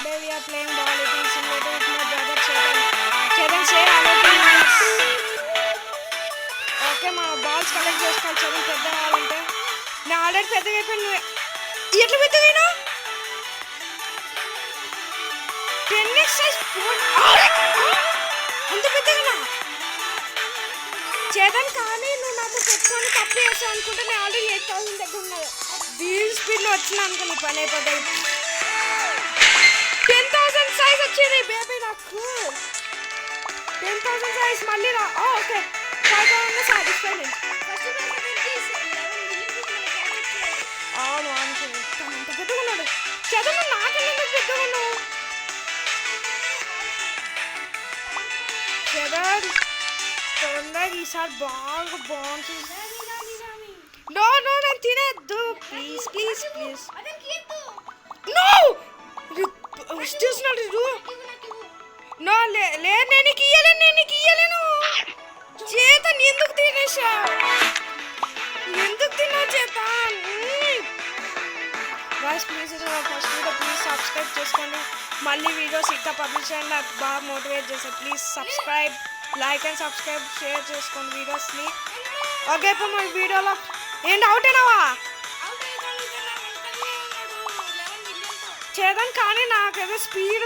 today we are playing ball eating simulator with my brother Chetan. Chetan, say hello please. Okay, మా balls collect చేసుకోవాలి. చదువు పెద్ద కావాలంటే నేను ఆల్రెడీ పెద్దగా అయిపోయాను. ఎట్లా పెద్దగా టెన్నిస్ సైజ్ అంత పెద్దగా చేతన్. కానీ నువ్వు నాతో పెట్టుకొని తప్పు చేసావు అనుకుంటే నేను ఆల్రెడీ 8000 దగ్గర ఉన్నది. వీల్ స్పీడ్లో వచ్చినా అనుకో నీ పని అయిపోతాయి. 10,000 సైజ్ వచ్చింది బేబీ నాకు. 10,000 సైజ్ మళ్ళీ రా. Okay 5,000 satisfied. అవును అనుకోండి అంత పెద్దగా ఉన్నాడు. చదువు నాకన్నా పెద్దగా ఉన్నావు చదవదు. తొందరగా ఈసారి బాగుంటుంది. నో నో నేను తినద్దు ప్లీజ్ ప్లీజ్ ప్లీజ్. నో చూస్తున్నాడు నో లే నేను ఇయ్యలేను చేతన్. ఎందుకు తినేసా Chetan? Guys please first video please subscribe చేసుకోండి. మళ్ళీ వీడియోస్ ఇంకా పబ్లిష్ చేయండి. నాకు బాగా మోటివేట్ చేస్తారు. Please subscribe, like and subscribe, share చేసుకోండి వీడియోస్ని. ఓకే ఇప్పుడు మన వీడియోలో ఏంటి అవుట్ అయినావా చేద్దాం? కానీ నాకేదో స్పీడ్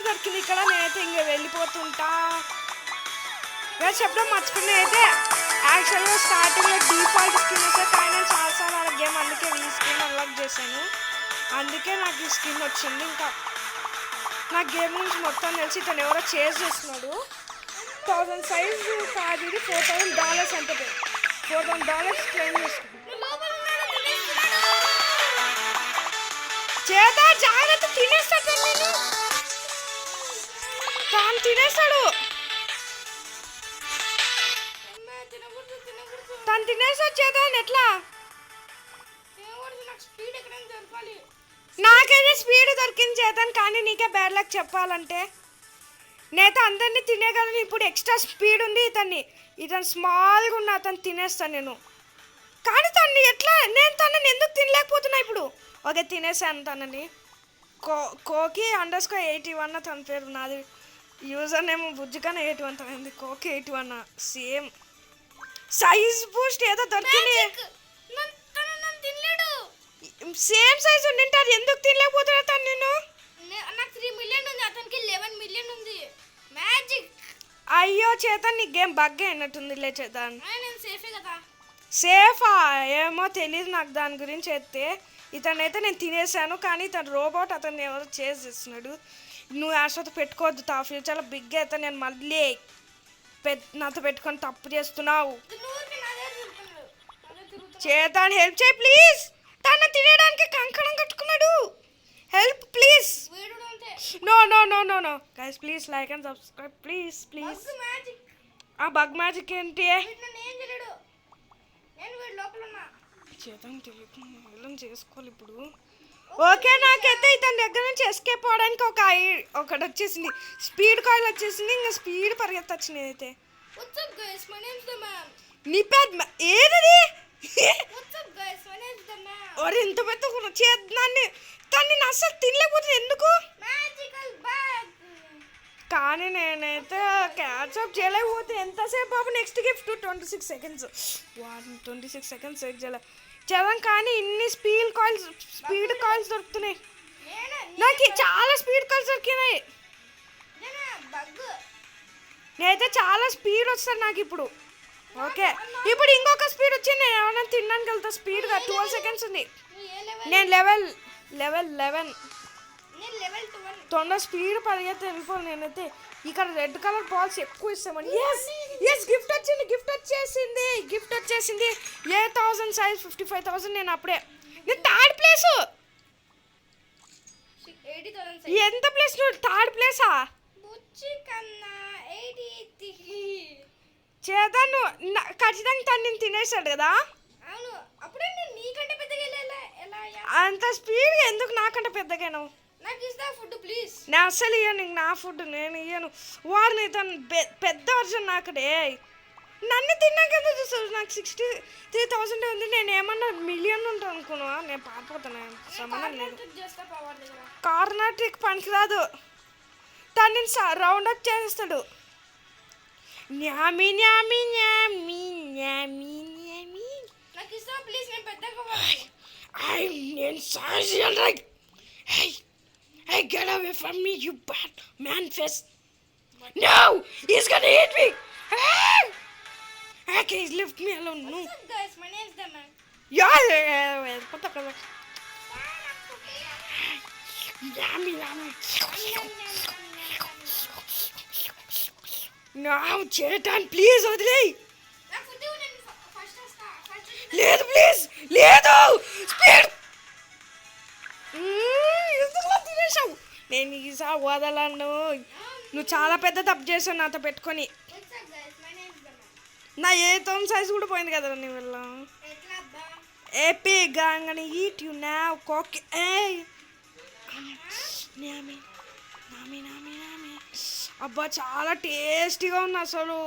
దొరికింది ఇక్కడ. నేనైతే ఇంకా వెళ్ళిపోతుంటా. చెప్పడం మర్చిపోయిన అయితే యాక్చువల్గా స్టార్టింగ్లో డిఫాల్ట్ స్కిన్ వస్తే కానీ నేను చాలాసార్లు ఆ గేమ్ అందుకే ఈ స్కిన్ అన్లాక్ చేశాను. అందుకే నాకు ఈ స్కిన్ వచ్చింది. ఇంకా నాకు గేమ్ నుంచి మొత్తం తెలిసి తను ఎవరో చేజ్ చేస్తున్నాడు. 1000 సైజు కాదు ఇది. $4,000 అంటే $4,000 క్లెయిమ్ చేసుకుంటాను. చేద్దా జాగ్రత్త తినేస్తాడు. నేను తాను తినేస్తాడు. తను తినేస్తాడు చేద్దాం. ఎట్లా నాకైతే స్పీడ్ దొరికింది చేద్దాం. కానీ నీకే బ్యాడ్ లక్ చెప్పాలంటే నేత అందరినీ తినేగలను. ఇప్పుడు ఎక్స్ట్రా స్పీడ్ ఉంది ఇతను స్మాల్గా ఉన్న అతను తినేస్తాను నేను. కానీ తను ఎట్లా నేను తనని ఎందుకు తినలేకపోతున్నా ఇప్పుడు? ఓకే తినేసాను తనని. కోకి _81 తన పేరు. నాది యూజర్ నేమ్ బుజ్జికన్నా 81 అయింది. కోకి 81 సేమ్ సైజ్ బూస్ట్ ఏదో దొరికింది. సేమ్ సైజ్ ఉండింటారు. ఎందుకు తినలేకపోతున్నా తను? నేను నాకు 3 మిలియన్ ఉంది, అతనికి 11 మిలియన్ ఉంది. మ్యాజిక్. అయ్యో చేతన్ నీ గేమ్ బగ్ అయినట్టుందిలే చేతన్. నేను సేఫే కదా. సేఫా ఏమో తెలియదు నాకు దాని గురించి. అయితే ఇతనైతే నేను తినేసాను. కానీ ఇతను రోబోట్. అతన్ని ఎవరు చేస్తున్నాడు. నువ్వు యాశ్వత పెట్టుకోవద్దు. తా ఫ్యూచర్లో బిగ్ అయితే నేను మళ్ళీ నాతో పెట్టుకొని తప్పు చేస్తున్నావు. చేతన్ హెల్ప్ చేయి ప్లీజ్. తను తినేయడానికి కంకణం కట్టుకున్నాడు. Help please. No no no no no guys please like and subscribe please please. ఆ బగ్ మ్యాజిక్ ఏంటి? చేద్దాం తెలియకుండా చేసుకోవాలి ఇప్పుడు. ఓకే నాకైతే ఇతని దగ్గర నుంచి ఎస్కేప్ అవడానికి ఒకటి వచ్చేసింది. స్పీడ్ కాయిల్ వచ్చేసింది. ఇంకా స్పీడ్ పరిగెత్తొచ్చింది. అయితే నీ పెద్ద ఏది ఒరే ఇంత పెద్ద చేద్దాన్ని తన్ని అస్సలు తినలేకపోతే ఎందుకు? కానీ నేనైతే క్యాచ్అప్ చేయలేకపోతే ఎంతసేపు బాబు. Next gift 26 seconds. 26 seconds wait చేయాలి చదవం. కానీ ఇన్ని స్పీడ్ కాయిల్స్ దొరుకుతున్నాయి నాకు. చాలా స్పీడ్ కాయిల్స్ దొరికినాయి. నేనైతే చాలా స్పీడ్ వస్తుంది నాకు ఇప్పుడు. ఓకే ఇప్పుడు ఇంకొక స్పీడ్ వచ్చింది. నేను ఏమైనా తినడానికి వెళ్తా స్పీడ్గా. 12 సెకండ్స్ ఉంది. నేను లెవెల్ 11. తొందర స్పీడ్ పరిగెత్తి వెళ్ళిపోను. నేనైతే ఇక్కడ రెడ్ కలర్ బాల్స్ ఎక్కువ ఇస్తామని. ఎస్ గిఫ్ట్ వచ్చేసింది. 8,000 సైజ్ 55,000. నేను అప్పుడే నేను థర్డ్ ప్లేస్. ఎంత ప్లేస్ నువ్వు? థర్డ్ ప్లేసా? చేద్దాను ఖచ్చితంగా తను నేను తినేసాడు కదా. అంత స్పీడ్ ఎందుకు? నాకంటే పెద్దగాను. నేను అస్సలు ఇయ్యను. నా ఫుడ్ నేను ఇయ్యను. వాడిని తను పెద్ద వర్జన్ నాకడే. నన్ను తిన్నాక ఎంత చూస్తారు నాకు 63,000 ఉంది. నేను ఏమన్నా మిలియన్ ఉంటాను అనుకున్నా. నేను పారిపోతాను, సంబంధం లేదు. చేస్తా పవర్ దగ్గర కార్నాటిక్ పనికిరాదు, తను నేను రౌండ్ అప్ చేస్తాడు. న్యామి న్యామి న్యామి న్యామి న్యామి. నాకు ఇష్టం ప్లీజ్, నేను పెద్దగా నేను Sai like hey get away from me you bad man face. No, he's gonna hit me. Okay, leave me alone. No guys, my name is the man. yeah what the fuck. Yummy yummy. No Chetan please వదిలేయ్. నాకు food నేను first వస్తా. లేదు please లేదు speed. ఎందుకు తినేసావు? నేను ఈసారి వదలను. నువ్వు చాలా పెద్ద తప్పు చేసావు నాతో పెట్టుకొని. What's up guys, my name is the man. నా ఏ తోన్ సైజ్ కూడా పోయింది కదా నీ వల్ల. ఎట్లా అబ్బా? ఏపీ గాంగని ఈట్ యు నౌ కోక్. ఏయ్ నామి నామి నామి నామి. అబ్బా చాలా టేస్టీగా ఉంది అసలు.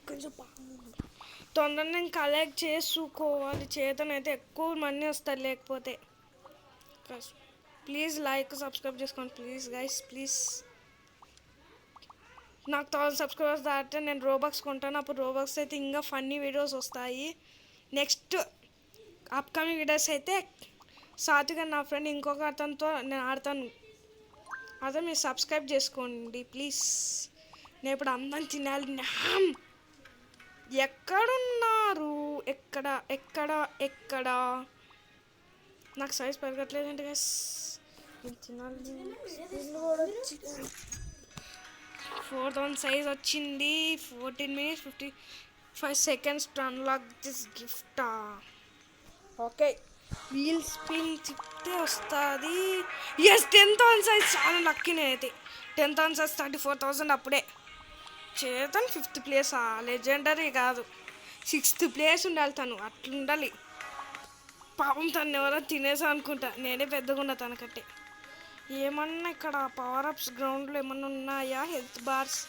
కొంచెం తొందరగా నేను కలెక్ట్ చేసుకోవాలి. చేతనైతే ఎక్కువ మనీ వస్తారు లేకపోతే. ప్లీజ్ లైక్ సబ్స్క్రైబ్ చేసుకోండి ప్లీజ్ గైస్ ప్లీజ్. నాకు 1000 సబ్స్క్రైబర్స్ దాటితే నేను రోబక్స్ కొంటాను. అప్పుడు రోబక్స్ అయితే ఇంకా ఫన్నీ వీడియోస్ వస్తాయి. నెక్స్ట్ అప్కమింగ్ వీడియోస్ అయితే సాత్విక నా ఫ్రెండ్ ఇంకొక అతనితో నేను ఆడతాను. అదే మీరు సబ్స్క్రైబ్ చేసుకోండి ప్లీజ్. నేను ఇప్పుడు అందరం తినాలి. ఎక్కడున్నారు? ఎక్కడ ఎక్కడ ఎక్కడ? నాకు సైజ్ పెరగట్లేదండి గైస్. నేను తినాలి. 4000 సైజ్ వచ్చింది. 14 minutes 55 seconds to unlock this gift. Okay wheel spin తిప్పితే వస్తుంది. Yes 10,000 size. చాలా లక్కీ నేనైతే. 10,000 సైజ్ 34,000 అప్పుడే. చేతను 5th ప్లేస్. లెజెండరీ కాదు 6th ప్లేస్ ఉండాలి తను. అట్లుండాలి. పాపం తను ఎవరో తినేసా అనుకుంటా. నేనే పెద్దగా ఉన్నా తనకంటే. ఏమన్నా ఇక్కడ పవర్ అప్స్ గ్రౌండ్లో ఏమన్నా ఉన్నాయా? హెల్త్ బార్స్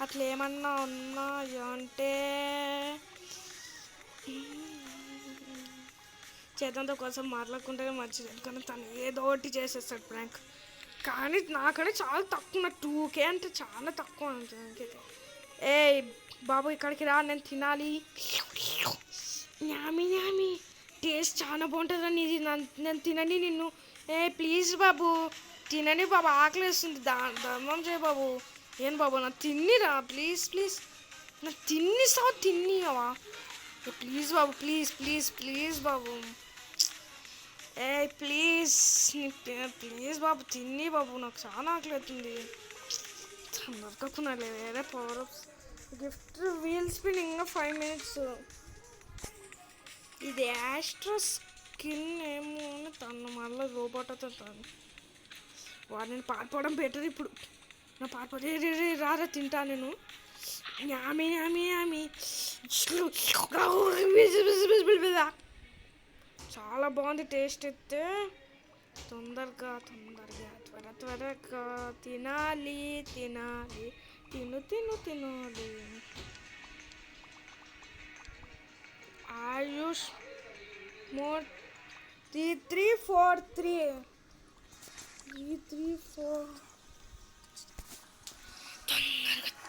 అట్లా ఏమన్నా ఉన్నాయా అంటే చేతంతో కోసం మాట్లాడుకుంటేనే మంచిది. కానీ తను ఏదో ఒకటి చేసేస్తాడు ప్రాంక్. కానీ నాకంటే చాలా తక్కువ. 2K అంటే చాలా తక్కువ నాకైతే. ఏ బాబు ఇక్కడికి రా, నేను తినాలి. న్యామి న్యామి టేస్ట్ చాలా బాగుంటుందని ఇది నేను తినని నిన్ను. ఏ ప్లీజ్ బాబు తినని బాబు, ఆకలి వేస్తుంది. ధర్మం చేయ బాబు. ఏం బాబు నా తిన్నిరా ప్లీజ్ ప్లీజ్. నా తిన్నిస్తావా? తిన్నివా? ప్లీజ్ బాబు ప్లీజ్ ప్లీజ్ ప్లీజ్ బాబు. ఏ ప్లీజ్ ప్లీజ్ బాబు తిన్ని బాబు. నాకు చాలా ఆకలి అవుతుంది. దొరకకుండా వేరే power ups gift wheel spin ఇంకా 5 minutes. ఇది యాస్ట్రో స్కిన్ ఏమో అని తను మళ్ళీ రోబోట్ అవుతుంది. తను వాడిని పారిపోవడం బెటర్ ఇప్పుడు. నా పారిపోతే రారా తింటా నేను. యామి యామి యామి. చాలా బాగుంది టేస్ట్ అయితే. తొందరగా తొందరగా త్వర త్వరగా తినాలి తినాలి తినాలి. ఆయుష్ మోర్ 343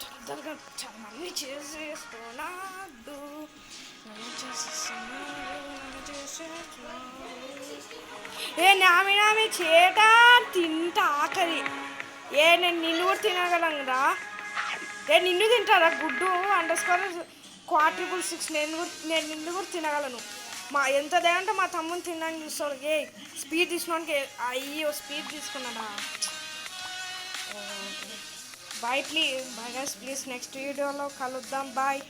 తొందరగా చాలా మంది చేసేస్తున్నాడు. ఏ నామి నామి చేట తింటా ఆఖరి. ఏ నేను నిన్ను కూడా తినగలను. ఏ నిన్ను తింటారా? గుడ్డు _6 నేను నిన్ను కూడా తినగలను. మా ఎంత దేవంటే మా తమ్ముని తినడానికి చూస్తాడు. ఏ స్పీడ్ తీసుకోవడానికి. అయ్యో స్పీడ్ తీసుకున్నాడా? Bye please bye guys please next వీడియోలో కలుద్దాం. బాయ్.